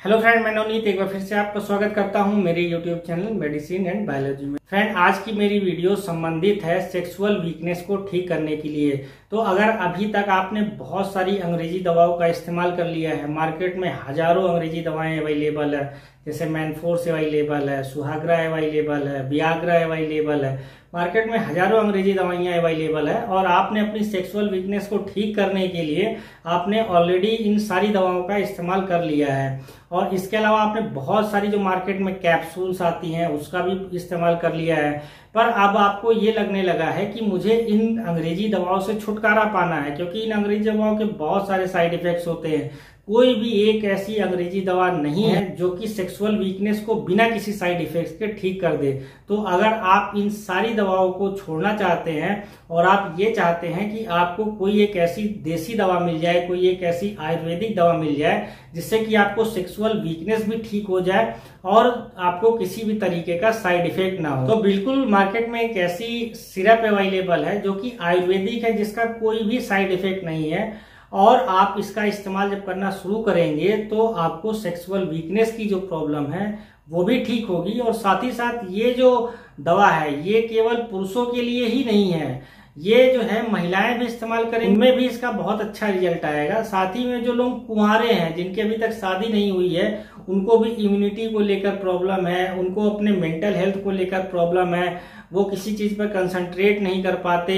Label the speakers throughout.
Speaker 1: Hello friend, मैं नवनीत एक बार फिर से आपका स्वागत करता हूं मेरे YouTube channel medicine and biology में। फ्रेंड, आज की मेरी वीडियो संबंधित है सेक्सुअल वीकनेस को ठीक करने के लिए। तो अगर अभी तक आपने बहुत सारी अंग्रेजी दवाओं का इस्तेमाल कर लिया है, मार्केट में हजारों अंग्रेजी दवाएं अवेलेबल है, जैसे मैनफोर्स अवेलेबल है, सुहागरा अवेलेबल है, वियाग्रा अवेलेबल है, मार्केट में हजारों अंग्रेजी दवाइयां अवेलेबल है और आपने अपनी सेक्सुअल वीकनेस को ठीक करने के लिए आपने ऑलरेडी इन सारी दवाओं का इस्तेमाल कर लिया है। और इसके अलावा आपने बहुत सारी जो मार्केट में कैप्सूल्स आती हैं उसका भी इस्तेमाल कर लिया है, पर अब आपको ये लगने लगा है कि मुझे इन अंग्रेजी दवाओं से छुटकारा पाना है, क्योंकि इन अंग्रेजी दवाओं के बहुत सारे साइड इफेक्ट्स होते हैं। कोई भी एक ऐसी अंग्रेजी दवा नहीं है जो कि सेक्सुअल वीकनेस को बिना किसी साइड इफेक्ट्स के ठीक कर दे। तो अगर आप इन सारी दवाओं को छोड़ना चाहते हैं और आप ये चाहते हैं कि आपको कोई एक ऐसी देसी दवा मिल जाए, कोई एक ऐसी आयुर्वेदिक दवा मिल जाए जिससे कि आपको सेक्सुअल वीकनेस भी ठीक हो जाए और आपको किसी भी तरीके का साइड इफेक्ट ना हो, तो बिल्कुल मार्केट में एक ऐसी सिरप अवेलेबल है जो कि आयुर्वेदिक है, जिसका कोई भी साइड इफेक्ट नहीं है। और आप इसका इस्तेमाल जब करना शुरू करेंगे तो आपको सेक्सुअल वीकनेस की जो प्रॉब्लम है वो भी ठीक होगी। और साथ ही साथ ये जो दवा है ये केवल पुरुषों के लिए ही नहीं है, ये जो है महिलाएं भी इस्तेमाल करें, उनमें भी इसका बहुत अच्छा रिजल्ट आएगा। साथ ही में जो लोग कुंवारे हैं, जिनके अभी तक शादी नहीं हुई है, उनको भी इम्यूनिटी को लेकर प्रॉब्लम है, उनको अपने मेंटल हेल्थ को लेकर प्रॉब्लम है, वो किसी चीज पर कंसंट्रेट नहीं कर पाते,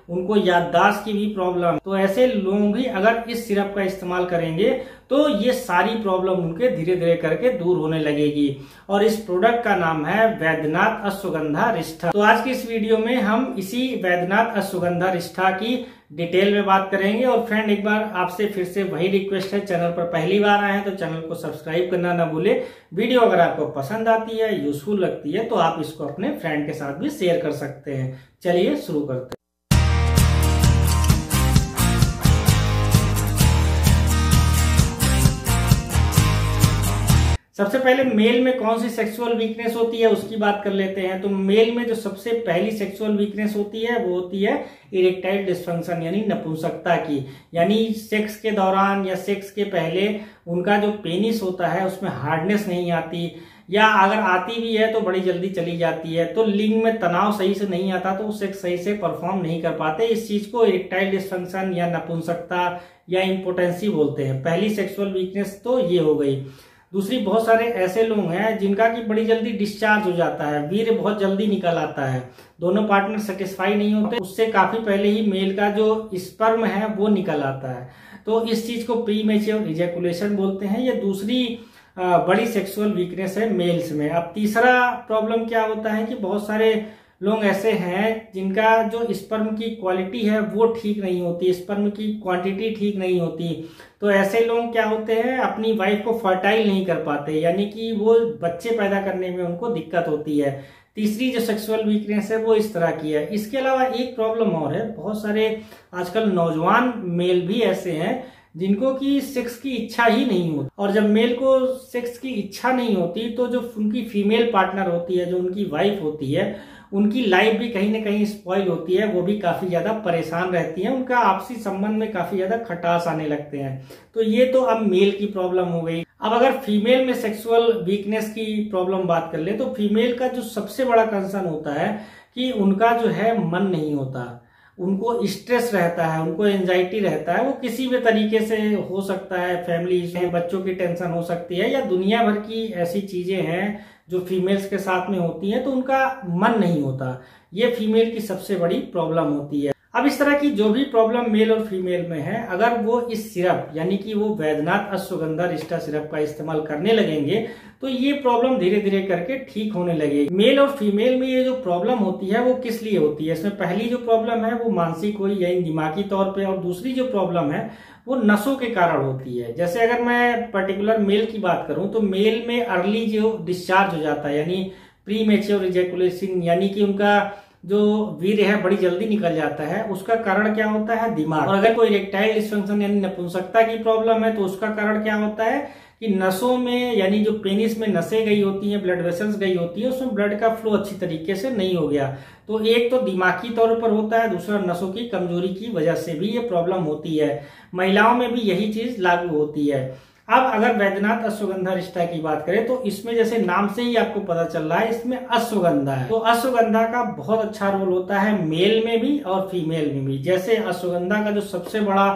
Speaker 1: उनको याददाश्त की भी प्रॉब्लम, तो ऐसे लोग भी अगर इस सिरप का इस्तेमाल करेंगे तो ये सारी प्रॉब्लम उनके धीरे धीरे करके दूर होने लगेगी। और इस प्रोडक्ट का नाम है वैद्यनाथ अश्वगंधा रिष्ठा। तो आज की इस वीडियो में हम इसी वैद्यनाथ अश्वगंधा रिष्ठा की डिटेल में बात करेंगे। और फ्रेंड, एक बार आपसे फिर से वही रिक्वेस्ट है, चैनल पर पहली बार आए हैं तो चैनल को सब्सक्राइब करना ना भूले। वीडियो अगर आपको पसंद आती है, यूजफुल लगती है, तो आप इसको अपने फ्रेंड के साथ भी शेयर कर सकते हैं। चलिए शुरू करते हैं। सबसे पहले मेल में कौन सी सेक्सुअल वीकनेस होती है उसकी बात कर लेते हैं। तो मेल में जो सबसे पहली सेक्सुअल वीकनेस होती है वो होती है इरेक्टाइल डिस्फंक्शन, यानी नपुंसकता की। यानी सेक्स के दौरान या सेक्स के पहले उनका जो पेनिस होता है उसमें हार्डनेस नहीं आती, या अगर आती भी है तो बड़ी जल्दी चली जाती है। तो लिंग में तनाव सही से नहीं आता तो सेक्स सही से परफॉर्म नहीं कर पाते। इस चीज को इरेक्टाइल डिस्फंक्शन या नपुंसकता या इम्पोटेंसी बोलते हैं। पहली सेक्सुअल वीकनेस तो ये हो गई। दूसरी, बहुत सारे ऐसे लोग हैं जिनका कि बड़ी जल्दी डिस्चार्ज हो जाता है, वीर्य बहुत जल्दी निकल आता है, दोनों पार्टनर सेटिस्फाई नहीं होते, उससे काफी पहले ही मेल का जो स्पर्म है वो निकल आता है। तो इस चीज को प्रीमेच्योर इजैकुलेशन बोलते हैं। ये दूसरी बड़ी सेक्सुअल वीकनेस है मेल्स में। अब तीसरा प्रॉब्लम क्या होता है कि बहुत सारे लोग ऐसे हैं जिनका जो स्पर्म की क्वालिटी है वो ठीक नहीं होती, स्पर्म की क्वांटिटी ठीक नहीं होती। तो ऐसे लोग क्या होते हैं, अपनी वाइफ को फर्टाइल नहीं कर पाते, यानी कि वो बच्चे पैदा करने में उनको दिक्कत होती है। तीसरी जो सेक्सुअल वीकनेस है वो इस तरह की है। इसके अलावा एक प्रॉब्लम और है, बहुत सारे आजकल नौजवान मेल भी ऐसे हैं जिनको कि सेक्स की इच्छा ही नहीं होती। और जब मेल को सेक्स की इच्छा नहीं होती तो जो उनकी फीमेल पार्टनर होती है, जो उनकी वाइफ होती है, उनकी लाइफ भी कहीं ना कहीं स्पॉइल होती है, वो भी काफी ज्यादा परेशान रहती हैं, उनका आपसी संबंध में काफी ज्यादा खटास आने लगते हैं। तो ये तो अब मेल की प्रॉब्लम हो गई। अब अगर फीमेल में सेक्सुअल वीकनेस की प्रॉब्लम बात कर ले तो फीमेल का जो सबसे बड़ा कंसर्न होता है कि उनका जो है मन नहीं होता, उनको स्ट्रेस रहता है, उनको एंजाइटी रहता है। वो किसी भी तरीके से हो सकता है, फैमिली में बच्चों की टेंशन हो सकती है, या दुनिया भर की ऐसी चीजें हैं जो फीमेल्स के साथ में होती हैं, तो उनका मन नहीं होता। ये फीमेल की सबसे बड़ी प्रॉब्लम होती है। अब इस तरह की जो भी प्रॉब्लम मेल और फीमेल में है, अगर वो इस सिरप यानी कि वो वैद्यनाथ अश्वगंधा रिष्ठा सिरप का इस्तेमाल करने लगेंगे तो ये प्रॉब्लम धीरे धीरे करके ठीक होने लगेगी। मेल और फीमेल में ये जो प्रॉब्लम होती है वो किस लिए होती है? इसमें पहली जो प्रॉब्लम है वो मानसिक हुई, यानी दिमागी तौर पे, और दूसरी जो प्रॉब्लम है वो नसों के कारण होती है। जैसे अगर मैं पर्टिकुलर मेल की बात करूं तो मेल में अर्ली जो डिस्चार्ज हो जाता है, यानी प्रीमेच्योर इजैकुलेशन, यानी कि उनका जो वीर्य है बड़ी जल्दी निकल जाता है, उसका कारण क्या होता है? दिमाग। और अगर कोई इरेक्टाइल डिस्फंक्शन यानी नपुंसकता की प्रॉब्लम है तो उसका कारण क्या होता है कि नसों में, यानी जो पेनिस में नसें गई होती हैं, ब्लड वेसल्स गई होती है, उसमें ब्लड का फ्लो अच्छी तरीके से नहीं हो गया। तो एक तो दिमागी तौर पर होता है, दूसरा नसों की कमजोरी की वजह से भी ये प्रॉब्लम होती है। महिलाओं में भी यही चीज लागू होती है। अब अगर वैद्यनाथ अश्वगंधा रिष्टा की बात करें तो इसमें जैसे नाम से ही आपको पता चल रहा है इसमें अश्वगंधा है। तो अश्वगंधा का बहुत अच्छा रोल होता है मेल में भी और फीमेल में भी। जैसे अश्वगंधा का जो सबसे बड़ा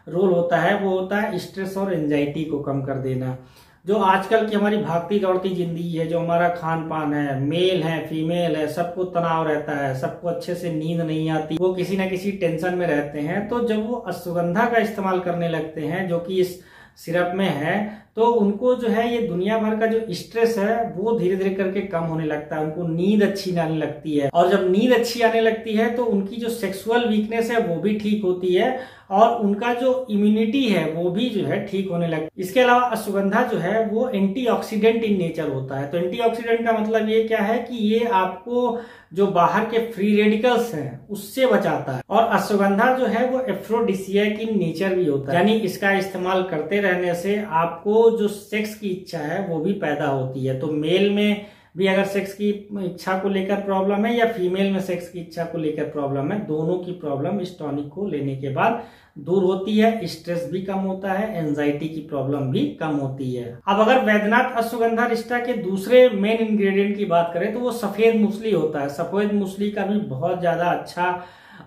Speaker 1: रोल होता है वो होता है स्ट्रेस और एंजाइटी को कम कर देना। जो आजकल की हमारी भागती दौड़ती जिंदगी है, जो हमारा खान पान है, मेल है फीमेल है, सबको तनाव रहता है, सबको अच्छे से नींद नहीं आती, वो किसी ना किसी टेंशन में रहते हैं। तो जब वो अश्वगंधा का इस्तेमाल करने लगते हैं जो कि इस सिरप में है, तो उनको जो है ये दुनिया भर का जो स्ट्रेस है वो धीरे धीरे करके कम होने लगता है, उनको नींद अच्छी आने लगती है। और जब नींद अच्छी आने लगती है तो उनकी जो सेक्सुअल वीकनेस है वो भी ठीक होती है और उनका जो इम्यूनिटी है वो भी जो है ठीक होने लगती है। इसके अलावा अश्वगंधा जो है वो एंटीऑक्सीडेंट इन नेचर होता है। तो एंटीऑक्सीडेंट का मतलब ये क्या है कि ये आपको जो बाहर के फ्री रेडिकल्स हैं उससे बचाता है। और अश्वगंधा जो है वो एफ्रोडिसियक इन नेचर भी होता है, यानी इसका इस्तेमाल करते रहने से आपको जो सेक्स की इच्छा है वो भी पैदा होती है। तो मेल में भी अगर सेक्स की इच्छा को लेकर प्रॉब्लम है या फीमेल में सेक्स की इच्छा को लेकर प्रॉब्लम है, दोनों की प्रॉब्लम इस टॉनिक को लेने के बाद दूर होती है। स्ट्रेस भी कम होता है, एंजाइटी की प्रॉब्लम भी कम होती है। अब अगर वैद्यनाथ अश्वगंधा रिष्टा के दूसरे मेन इंग्रेडिएंट की बात करें तो वो सफेद मूसली होता है। सफेद मूसली का भी बहुत ज्यादा अच्छा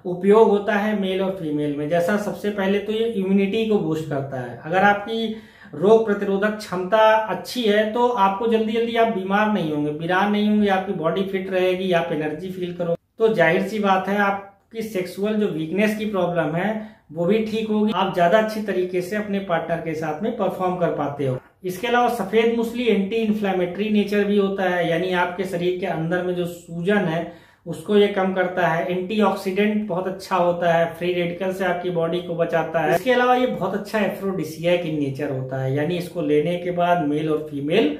Speaker 1: उपयोग होता है मेल और फीमेल में। जैसा सबसे पहले तो ये इम्यूनिटी को बूस्ट करता है। अगर आपकी रोग प्रतिरोधक क्षमता अच्छी है तो आपको जल्दी जल्दी आप बीमार नहीं होंगे, बीमार नहीं होंगे, आपकी बॉडी फिट रहेगी, आप एनर्जी फील करोगे, तो जाहिर सी बात है आपकी सेक्सुअल जो वीकनेस की प्रॉब्लम है वो भी ठीक होगी, आप ज्यादा अच्छी तरीके से अपने पार्टनर के साथ में परफॉर्म कर पाते हो। इसके अलावा सफेद मूसली एंटी इन्फ्लेमेटरी नेचर भी होता है, यानी आपके शरीर के अंदर में जो सूजन है उसको ये कम करता है। एंटीऑक्सीडेंट बहुत अच्छा होता है, फ्री रेडिकल से आपकी बॉडी को बचाता है। इसके अलावा ये बहुत अच्छा एफ्रोडिसियक इन नेचर होता है, यानी इसको लेने के बाद मेल और फीमेल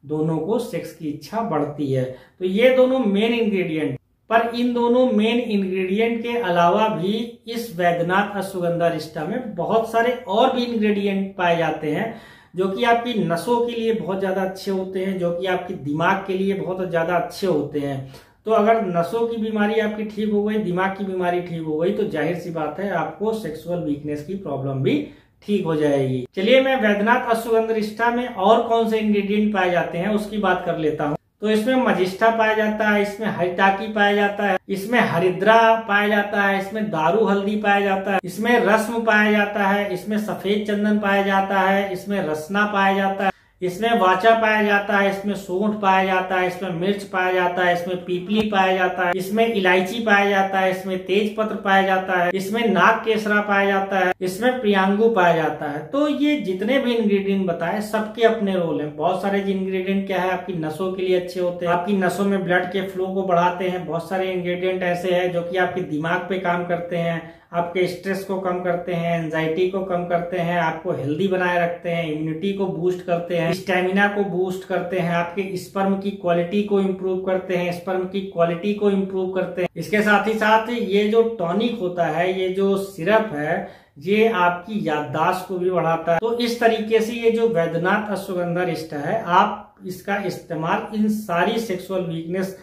Speaker 1: दोनों को सेक्स की इच्छा बढ़ती है। तो ये दोनों मेन इंग्रेडिएंट, पर इन दोनों मेन इंग्रेडिएंट के अलावा भी इस वैद्यनाथ अश्वगंधा रिष्टा में बहुत सारे और भी इंग्रेडिएंट पाए जाते हैं जो कि आपकी नसों के लिए बहुत ज्यादा अच्छे होते हैं, जो कि आपके दिमाग के लिए बहुत ज्यादा अच्छे होते हैं। तो अगर नसों की बीमारी आपकी ठीक हो गई, दिमाग की बीमारी ठीक हो गई, तो जाहिर सी बात है आपको सेक्सुअल वीकनेस की प्रॉब्लम भी ठीक हो जाएगी। चलिए मैं वैद्यनाथ अश्वगंधा रिष्टा में और कौन से इंग्रेडिएंट पाए जाते हैं उसकी बात कर लेता हूँ। तो इसमें मजिष्ठा पाया जाता है, इसमें हरिताकी पाया जाता है, इसमें हरिद्रा पाया जाता है, इसमें दारू हल्दी पाया जाता है, इसमें रस्म पाया जाता है, इसमें सफेद चंदन पाया जाता है, इसमें रसना पाया जाता है, इसमें वाचा पाया जाता है, इसमें सौंठ पाया जाता है, इसमें मिर्च पाया जाता है, इसमें पीपली पाया जाता है, इसमें इलायची पाया जाता है, इसमें तेज पत्र पाया जाता है, इसमें नाग केसरा पाया जाता है, इसमें प्रियांगु पाया जाता है। तो ये जितने भी इंग्रेडिएंट बताए सबके अपने रोल हैं। बहुत सारे इंग्रेडिएंट क्या है आपकी नसों के लिए अच्छे होते हैं, आपकी नसों में ब्लड के फ्लो को बढ़ाते हैं। बहुत सारे इंग्रेडिएंट ऐसे हैं जो कि आपके दिमाग पे काम करते हैं, आपके स्ट्रेस को कम करते हैं, एंजाइटी को कम करते हैं, आपको हेल्दी बनाए रखते हैं, इम्यूनिटी को बूस्ट करते हैं, स्टेमिना को बूस्ट करते हैं, आपके स्पर्म की क्वालिटी को इम्प्रूव करते हैं, स्पर्म की क्वालिटी को इम्प्रूव करते हैं। इसके साथ ही साथ ये जो टॉनिक होता है, ये जो सिरप है, ये आपकी याददाश्त को भी बढ़ाता है। तो इस तरीके से ये जो वैद्यनाथ अश्वगंधा रिष्टा है, आप इसका इस्तेमाल इन सारी सेक्सुअल वीकनेस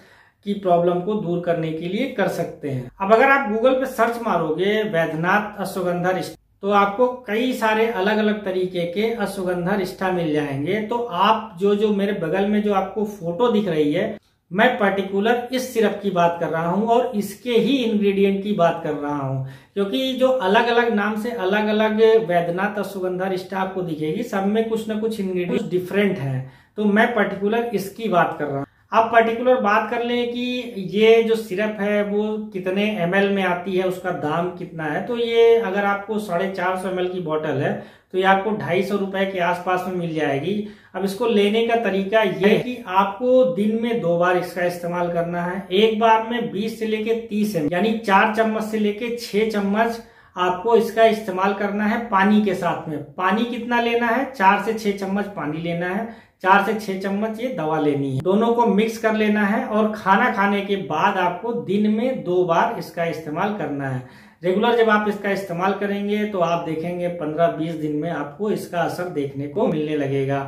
Speaker 1: की प्रॉब्लम को दूर करने के लिए कर सकते हैं। अब अगर आप गूगल पे सर्च मारोगे वैद्यनाथ अश्वगंधा रिष्टा तो आपको कई सारे अलग अलग तरीके के अश्वगंधा रिष्टा मिल जाएंगे। तो आप जो मेरे बगल में जो आपको फोटो दिख रही है, मैं पर्टिकुलर इस सिरप की बात कर रहा हूं और इसके ही इंग्रेडिएंट की बात कर रहा हूं, क्योंकि जो अलग अलग नाम से अलग अलग वैद्यनाथ अश्वगंधा रिष्टा आपको दिखेगी, सब में कुछ न कुछ इंग्रेडिएंट डिफरेंट हैं। तो मैं पर्टिकुलर इसकी बात कर रहा हूं। आप पर्टिकुलर बात कर लें कि ये जो सिरप है वो कितने ml में आती है, उसका दाम कितना है। तो ये अगर आपको 450 ml की बोतल है तो ये आपको 250 रुपए के आसपास में मिल जाएगी। अब इसको लेने का तरीका ये है कि आपको दिन में 2 बार इसका इस्तेमाल करना है। एक बार में 20 से लेके 30 ml, यानी 4 चम्मच से लेके 6 चम्मच आपको इसका इस्तेमाल करना है पानी के साथ में। पानी कितना लेना है? 4 से 6 चम्मच पानी लेना है, 4 से 6 चम्मच ये दवा लेनी है। दोनों को मिक्स कर लेना है और खाना खाने के बाद आपको दिन में 2 बार इसका इस्तेमाल करना है। रेगुलर जब आप इसका इस्तेमाल करेंगे तो आप देखेंगे 15-20 दिन में आपको इसका असर देखने को मिलने लगेगा।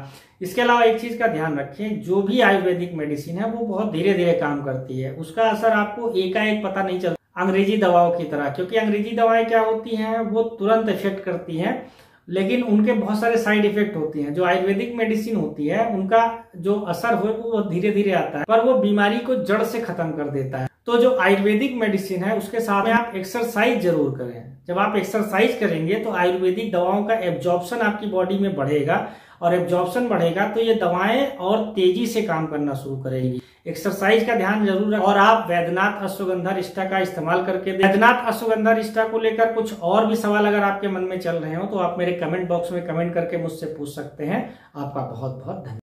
Speaker 1: इसके अलावा एक चीज का ध्यान रखें, जो भी आयुर्वेदिक मेडिसिन है वो बहुत धीरे धीरे काम करती है, उसका असर आपको एकाएक पता नहीं चलता अंग्रेजी दवाओं की तरह, क्योंकि अंग्रेजी दवाएं क्या होती हैं, वो तुरंत इफेक्ट करती हैं लेकिन उनके बहुत सारे साइड इफेक्ट होते हैं। जो आयुर्वेदिक मेडिसिन होती है उनका जो असर हो वो धीरे धीरे आता है, पर वो बीमारी को जड़ से खत्म कर देता है। तो जो आयुर्वेदिक मेडिसिन है उसके साथ में आप एक्सरसाइज जरूर करें। जब आप एक्सरसाइज करेंगे तो आयुर्वेदिक दवाओं का एब्जॉर्प्शन आपकी बॉडी में बढ़ेगा, और एब्जॉर्प्शन बढ़ेगा तो ये दवाएं और तेजी से काम करना शुरू करेंगी। एक्सरसाइज का ध्यान जरूर रखें, और आप वैद्यनाथ अश्वगंधा रिष्टा का इस्तेमाल करके वैद्यनाथ अश्वगंधा रिष्टा को लेकर कुछ और भी सवाल अगर आपके मन में चल रहे हो तो आप मेरे कमेंट बॉक्स में कमेंट करके मुझसे पूछ सकते हैं। आपका बहुत बहुत धन्यवाद।